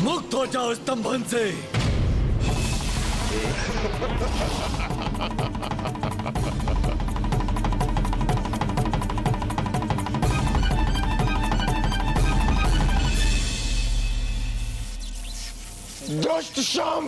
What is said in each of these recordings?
मुक्त हो जाओ स्तंभन से। दुष्ट शाम,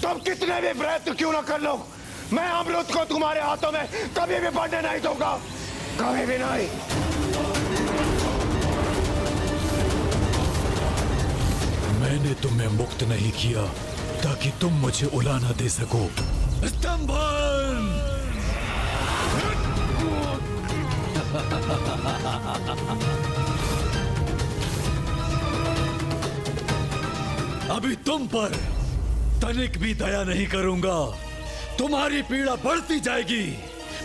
तुम कितने भी प्रयत्न क्यों ना कर लो, मैं अमृत को तुम्हारे हाथों में कभी भी बढ़ने नहीं दूंगा, कभी भी नहीं। मैंने तुम्हें मुक्त नहीं किया ताकि तुम मुझे उला ना दे सको। स्तंभन! अभी तुम पर तनिक भी दया नहीं करूंगा। तुम्हारी पीड़ा बढ़ती जाएगी,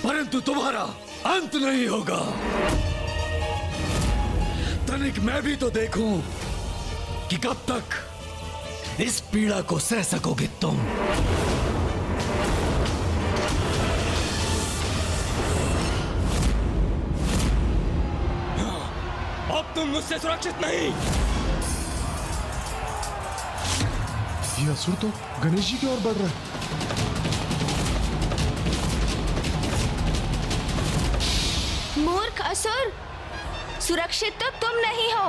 परंतु तुम्हारा अंत नहीं होगा। तनिक मैं भी तो देखूं कि कब तक इस पीड़ा को सह सकोगे तुम। अब तुम मुझसे सुरक्षित नहीं। ये असुर तो गणेश जी की ओर बढ़ रहा है। मूर्ख असुर, सुरक्षित तो तुम नहीं हो।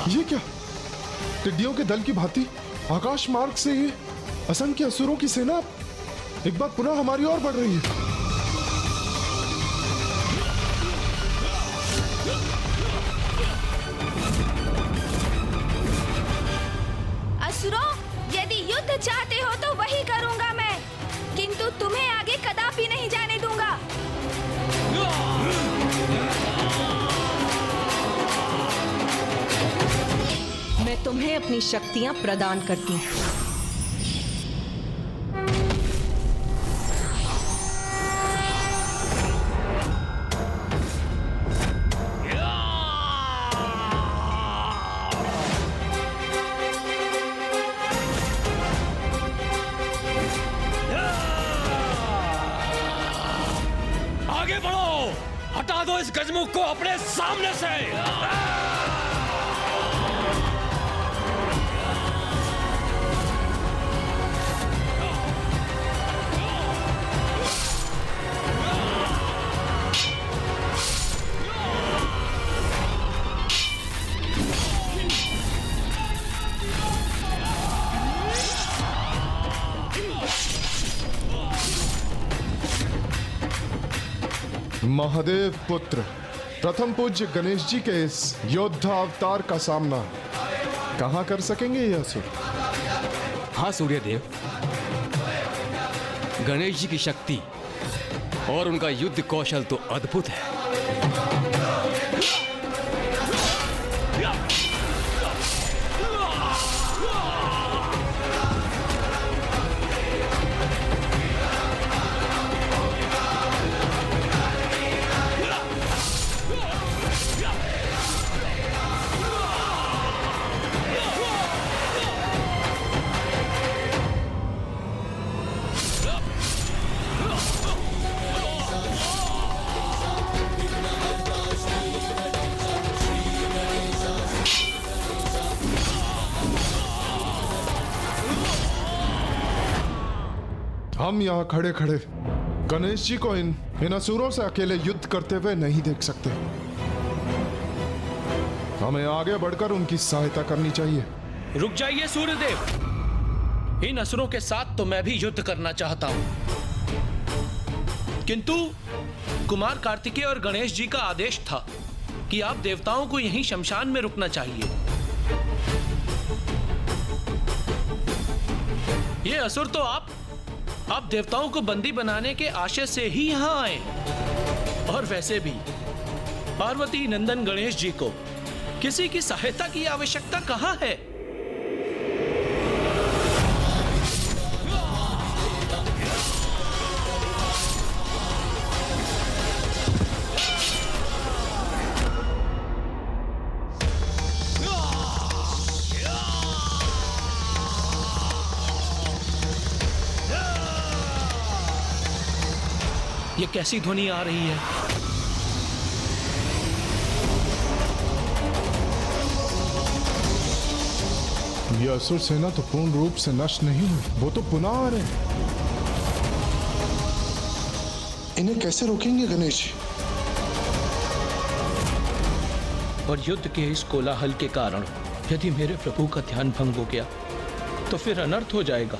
ये क्या? टिड्डियों के दल की भांति आकाश मार्ग से ये असंख्य असुरों की सेना एक बार पुनः हमारी ओर बढ़ रही है। असुरों, यदि युद्ध चाहते हो तो वही करूंगा मैं, किंतु तुम्हें आगे कदापि नहीं जाने दूंगा। मैं तुम्हें अपनी शक्तियां प्रदान करती हूं। आगे बढ़ो, हटा दो इस गजमुख को अपने सामने से। महादेव पुत्र प्रथम पूज्य गणेश जी के इस योद्धा अवतार का सामना कहां कर सकेंगे ये असुर? हाँ सूर्यदेव, गणेश जी की शक्ति और उनका युद्ध कौशल तो अद्भुत है। हम यहाँ खड़े खड़े गणेश जी को इन असुरों से अकेले युद्ध करते हुए नहीं देख सकते। हमें आगे बढ़कर उनकी सहायता करनी चाहिए। रुक जाइए सूर्यदेव, इन असुरों के साथ तो मैं भी युद्ध करना चाहता हूं, किंतु कुमार कार्तिकेय और गणेश जी का आदेश था कि आप देवताओं को यहीं शमशान में रुकना चाहिए। ये असुर तो आप देवताओं को बंदी बनाने के आशय से ही यहां आए। और वैसे भी पार्वती नंदन गणेश जी को किसी की सहायता की आवश्यकता कहाँ है? ये कैसी ध्वनि आ रही है? ये असुर सेना तो पूर्ण रूप से नष्ट नहीं हुई, वो तो पुनः आ रहे हैं। इन्हें कैसे रोकेंगे गणेश जी? और युद्ध के इस कोलाहल के कारण यदि मेरे प्रभु का ध्यान भंग हो गया तो फिर अनर्थ हो जाएगा।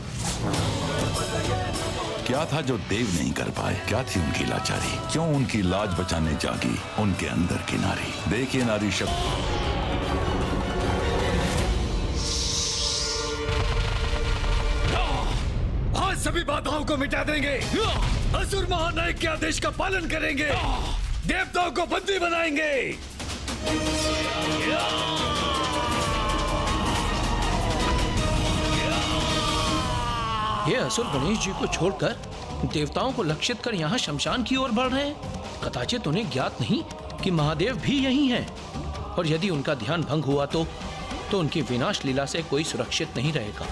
क्या था जो देव नहीं कर पाए? क्या थी उनकी लाचारी? क्यों उनकी लाज बचाने जागी उनके अंदर की नारी? देखिए नारी शक्ति। आज सभी बाधाओं को मिटा देंगे। असुर महानायक के आदेश का पालन करेंगे। देवताओं को बंदी बनाएंगे। ये असुर गणेश जी को छोड़कर देवताओं को लक्षित कर यहाँ शमशान की ओर बढ़ रहे हैं। कदाचित उन्हें ज्ञात नहीं कि महादेव भी यही हैं। और यदि उनका ध्यान भंग हुआ तो उनकी विनाश लीला से कोई सुरक्षित नहीं रहेगा।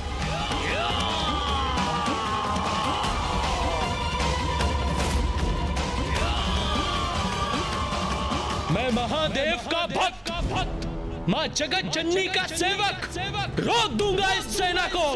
मैं महादेव का भक्त, मां जगत जननी का सेवक रोक दूंगा इस सेना को।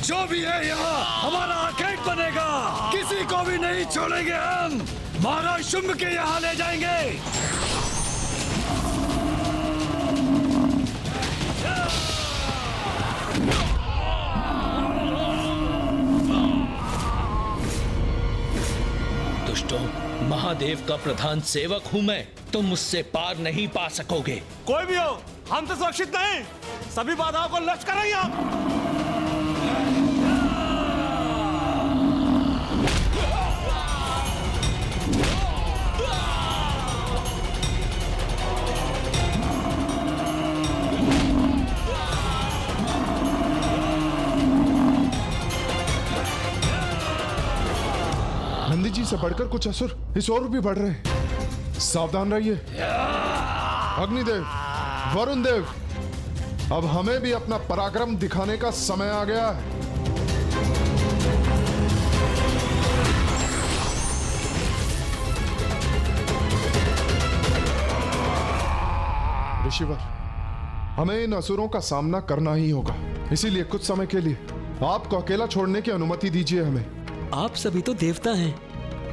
जो भी है यहाँ हमारा आखेट बनेगा। किसी को भी नहीं छोड़ेंगे हम। महाराज शुंभ के यहाँ ले जाएंगे। दुष्टों, महादेव का प्रधान सेवक हूँ मैं। तुम मुझसे पार नहीं पा सकोगे। कोई भी हो, हम तो सुरक्षित नहीं। सभी बाधाओं को नष्ट करेंगे हम। नंदी जी से बढ़कर कुछ असुर इस ओर भी बढ़ रहे हैं। सावधान रहिए। अग्निदेव, वरुण देव, अब हमें भी अपना पराक्रम दिखाने का समय आ गया है। ऋषिवर, हमें इन असुरों का सामना करना ही होगा। इसीलिए कुछ समय के लिए आपको अकेला छोड़ने की अनुमति दीजिए हमें। आप सभी तो देवता हैं।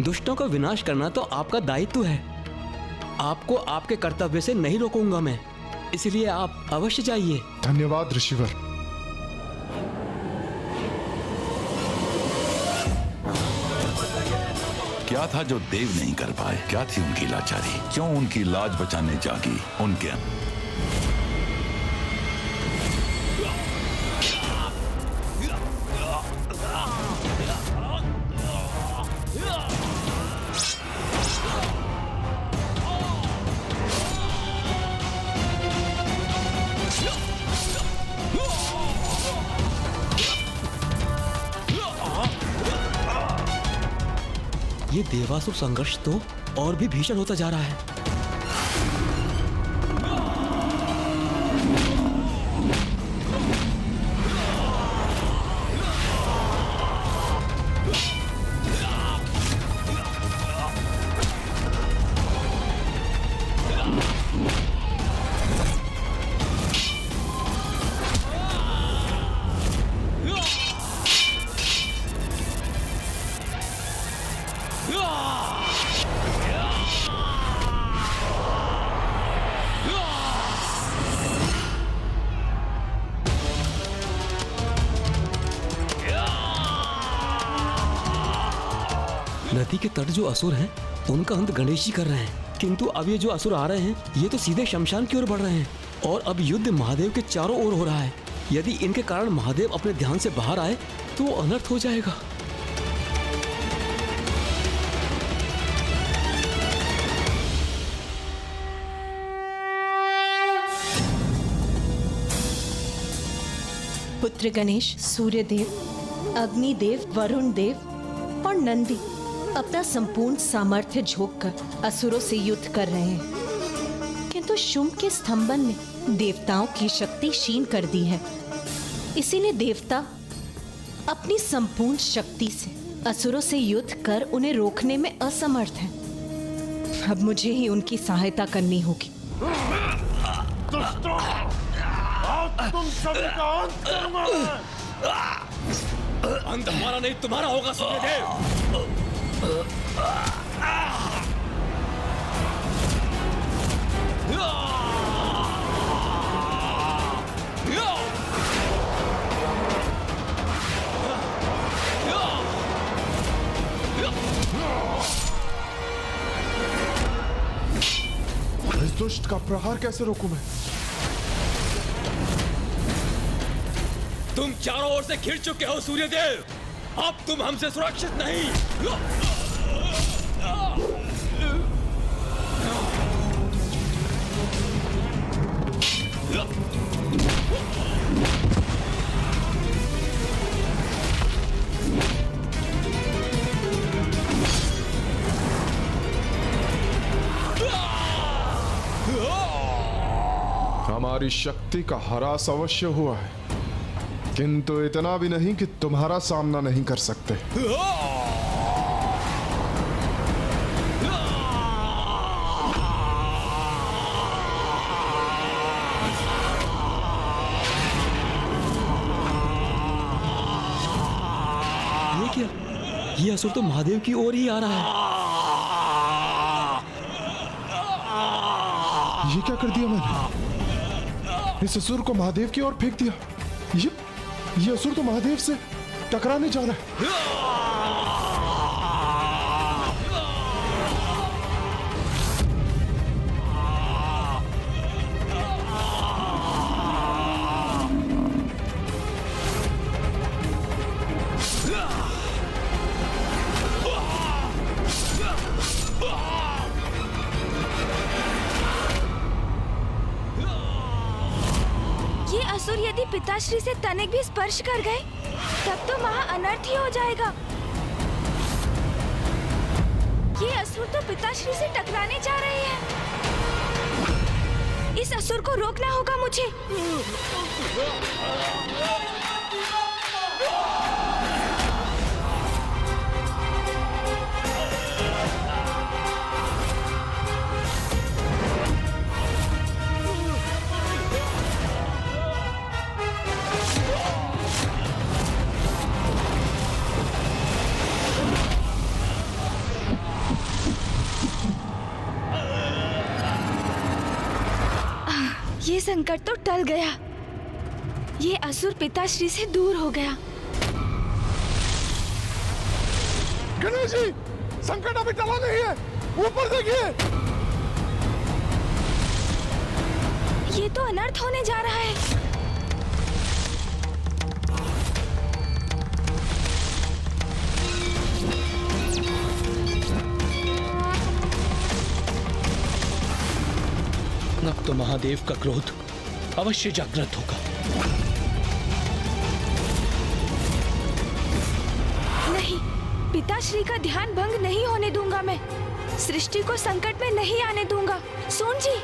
दुष्टों का विनाश करना तो आपका दायित्व है। आपको आपके कर्तव्य से नहीं रोकूंगा मैं, इसलिए आप अवश्य जाइए। धन्यवाद ऋषिवर। क्या था जो देव नहीं कर पाए? क्या थी उनकी लाचारी? क्यों उनकी लाज बचाने जागी उनके अंदर? ये देवासुर संघर्ष तो और भी भीषण होता जा रहा है। धरती के तट जो असुर हैं उनका अंत गणेश जी कर रहे हैं, किंतु अब ये जो असुर आ रहे हैं ये तो सीधे शमशान की ओर बढ़ रहे हैं और अब युद्ध महादेव के चारों ओर हो रहा है। यदि इनके कारण महादेव अपने ध्यान से बाहर आए तो वो अनर्थ हो जाएगा। पुत्र गणेश, सूर्यदेव, अग्निदेव, वरुण देव और नंदी अपना संपूर्ण सामर्थ्य झोंककर असुरों से युद्ध कर रहे हैं, किंतु शुंभ के स्तंभन ने देवताओं की शक्ति क्षीण कर दी है। इसीलिए देवता अपनी संपूर्ण शक्ति से असुरों से युद्ध कर उन्हें रोकने में असमर्थ हैं। अब मुझे ही उनकी सहायता करनी होगी। दुष्टों, आज तुम सभी का अंत करूंगा मैं। अंत हमारा नहीं तुम्हारा होगा सूर्यदेव। इस दुष्ट का प्रहार कैसे रोकूं मैं? तुम चारों ओर से घिर चुके हो सूर्यदेव, अब तुम हमसे सुरक्षित नहीं। हमारी शक्ति का ह्रास अवश्य हुआ है, किंतु इतना भी नहीं कि तुम्हारा सामना नहीं कर सकते। ये क्या? ये असुर तो महादेव की ओर ही आ रहा है। ये क्या कर दिया मैंने? इस असुर को महादेव की ओर फेंक दिया। ये असुर तो महादेव से टकराने जा रहा है। असुर यदि पिताश्री से तनिक भी स्पर्श कर गए तब तो महा अनर्थ ही हो जाएगा। ये असुर तो पिताश्री से टकराने जा रहे हैं। इस असुर को रोकना होगा मुझे। ये संकट तो टल गया। ये असुर पिताश्री से दूर हो गया। गणेश जी, संकट अभी टला नहीं है। ऊपर देखिए। ये तो अनर्थ होने जा रहा है। अब तो महादेव का क्रोध अवश्य जागृत होगा। नहीं, पिताश्री का ध्यान भंग नहीं होने दूंगा मैं। सृष्टि को संकट में नहीं आने दूंगा। सोन जी,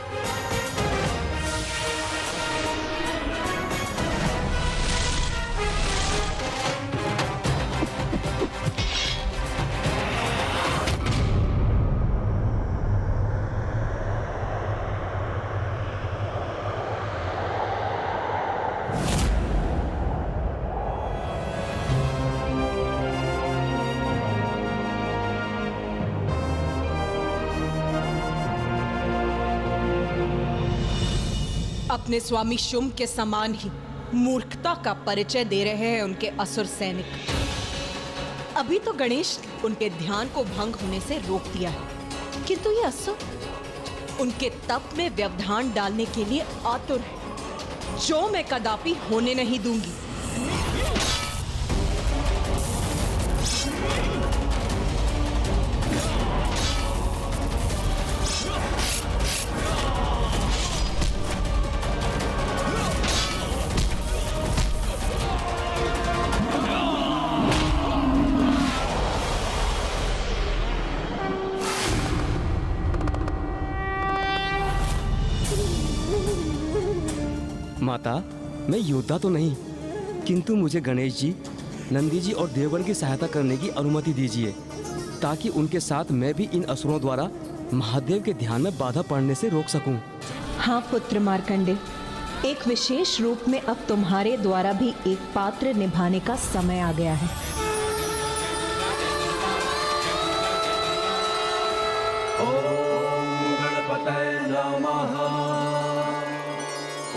अपने स्वामी शुंभ के समान ही मूर्खता का परिचय दे रहे हैं उनके असुर सैनिक। अभी तो गणेश उनके ध्यान को भंग होने से रोक दिया है, किंतु ये असुर उनके तप में व्यवधान डालने के लिए आतुर है, जो मैं कदापि होने नहीं दूंगी। माता, मैं योद्धा तो नहीं, किंतु मुझे गणेश जी, नंदी जी और देवगण की सहायता करने की अनुमति दीजिए, ताकि उनके साथ मैं भी इन असुरों द्वारा महादेव के ध्यान में बाधा पड़ने से रोक सकूं। हाँ पुत्र मार्कंडे, एक विशेष रूप में अब तुम्हारे द्वारा भी एक पात्र निभाने का समय आ गया है। ओम गणपतये नमः।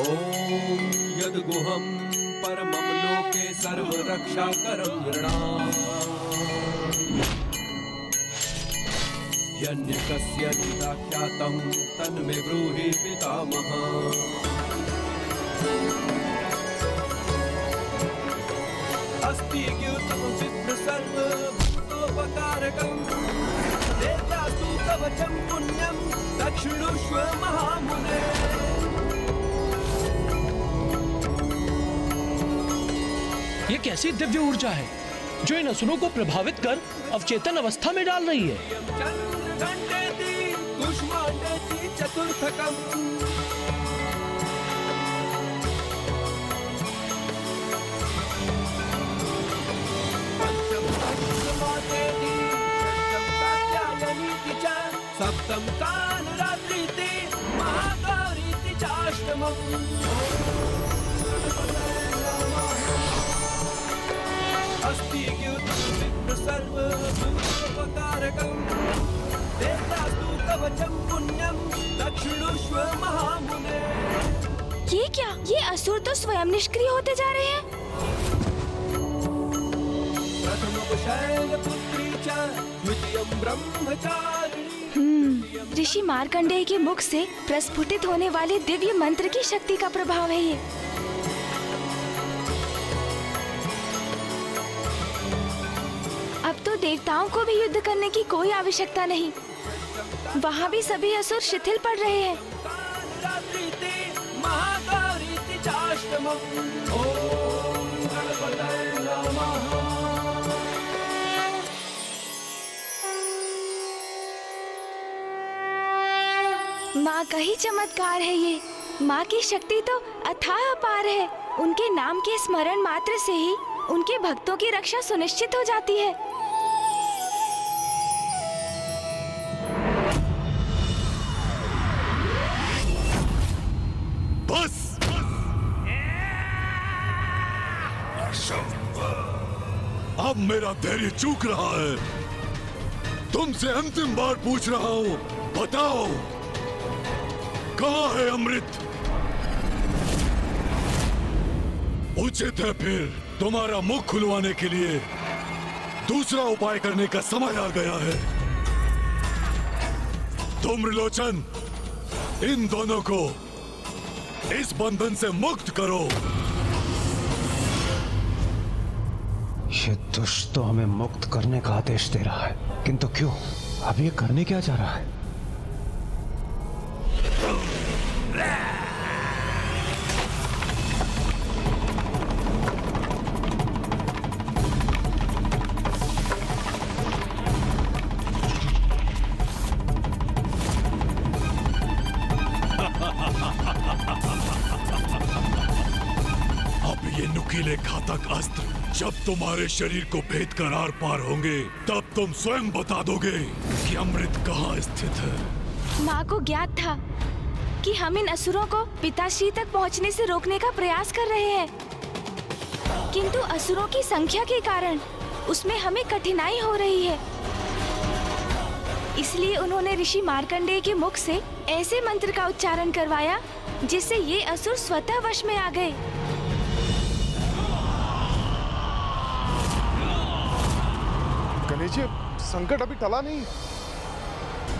ओम यद्गुहं परमं लोके सर्वरक्षाकरं नृणाम्। यन्यकस्य चिदाख्यातं तन्मे ब्रूहि पितामहः। अस्ति द्यूतं विप्रसर्वभूतोपकारकं देवतास्तु तवचं पुण्यं दक्षिणुष्व महामुने। ये कैसी दिव्य ऊर्जा है जो इन असुरों को प्रभावित कर अवचेतन अवस्था में डाल रही है। चंद्रघंटेति कुष्मांडेति चतुर्थकम्। पंचम समातेति षष्ठम कात्यायनीति च सप्तम कालरात्रिति महागौरीति च अष्टमम्। अस्ति द्यूतं विप्रसर्वभूतोपकारकं देवतास्तु तवचं पुण्यं दक्षिणुष्व महामुने। ये क्या? ये असुर तो स्वयं निष्क्रिय होते जा रहे हैं। प्रथमं शैलपुत्री च द्वितीयं ब्रह्मचारिणी। ऋषि मार्कंडेय के मुख से प्रस्फुटित होने वाले दिव्य मंत्र की शक्ति का प्रभाव है ये। अब तो देवताओं को भी युद्ध करने की कोई आवश्यकता नहीं। वहाँ भी सभी असुर शिथिल पड़ रहे हैं। माँ का ही चमत्कार है ये। माँ की शक्ति तो अथाह अपार है। उनके नाम के स्मरण मात्र से ही उनके भक्तों की रक्षा सुनिश्चित हो जाती है। बस अब मेरा धैर्य चूक रहा है। तुमसे अंतिम बार पूछ रहा हूँ, बताओ कहाँ है अमृत? उचित है फिर तुम्हारा मुख खुलवाने के लिए दूसरा उपाय करने का समय आ गया है। तुम त्रिलोचन, इन दोनों को इस बंधन से मुक्त करो। ये दुष्ट तो हमें मुक्त करने का आदेश दे रहा है, किंतु क्यों? अब ये करने क्या जा रहा है? नुकीले घातक अस्त्र जब तुम्हारे शरीर को भेद कर आर पार होंगे, तब तुम स्वयं बता दोगे कि अमृत कहाँ स्थित है। माँ को ज्ञात था कि हम इन असुरों को पिताश्री तक पहुँचने से रोकने का प्रयास कर रहे हैं, किंतु असुरों की संख्या के कारण उसमें हमें कठिनाई हो रही है। इसलिए उन्होंने ऋषि मार्कंडेय के मुख से ऐसे मंत्र का उच्चारण करवाया जिससे ये असुर स्वतः वश में आ गए। गणेश जी, संकट अभी टला नहीं।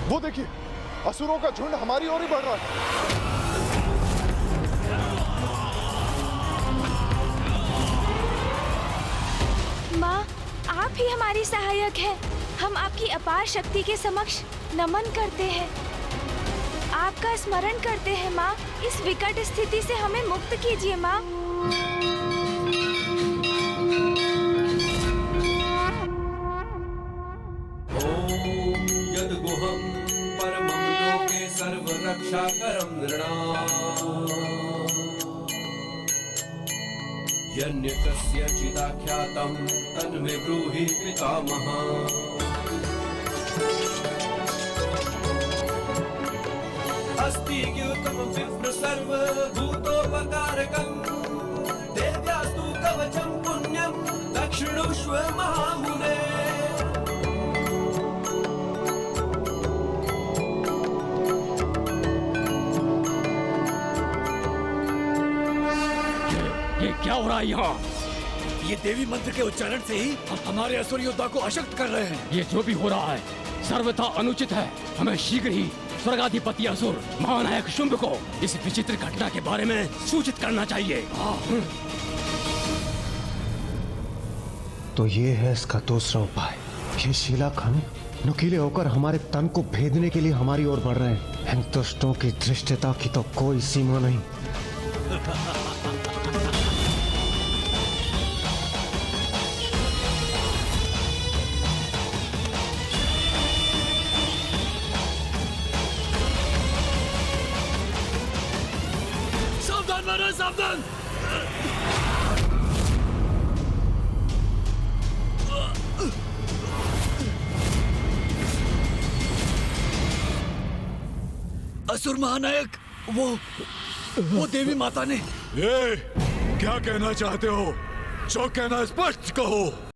वो देखिए, असुरों का झुंड हमारी ओर ही बढ़ रहा है। माँ, आप ही हमारी सहायक हैं। हम आपकी अपार शक्ति के समक्ष नमन करते हैं। आपका स्मरण करते हैं माँ। इस विकट स्थिति से हमें मुक्त कीजिए माँ। यद्गुहं परमं लोके सर्वरक्षाकरं नृणाम् यन्यकस्यचिदाख्यातं तन्मे ब्रूहि पितामहः। अस्ति द्यूतं विप्र सर्वभूतोपकारकं देव्यास्तु कवचं पुण्यं दक्षिणुष्व महामुने। ये क्या हो रहा है यहाँ? ये देवी मंत्र के उच्चारण से ही हमारे असुर योद्धा को अशक्त कर रहे हैं। ये जो भी हो रहा है सर्वथा अनुचित है। हमें शीघ्र ही स्वर्गाधिपति असुर महानायक शुंभ को इस विचित्र घटना के बारे में सूचित करना चाहिए। तो ये है इसका दूसरा उपाय। ये शीलाखंड नुकीले होकर हमारे तन को भेदने के लिए हमारी ओर बढ़ रहे हैं। इन दुष्टों की धृष्टता की तो कोई सीमा नहीं। सावधान महाराज, सावधान! असुर महानायक, वो देवी माता ने। क्या कहना चाहते हो? जो कहना स्पष्ट कहो।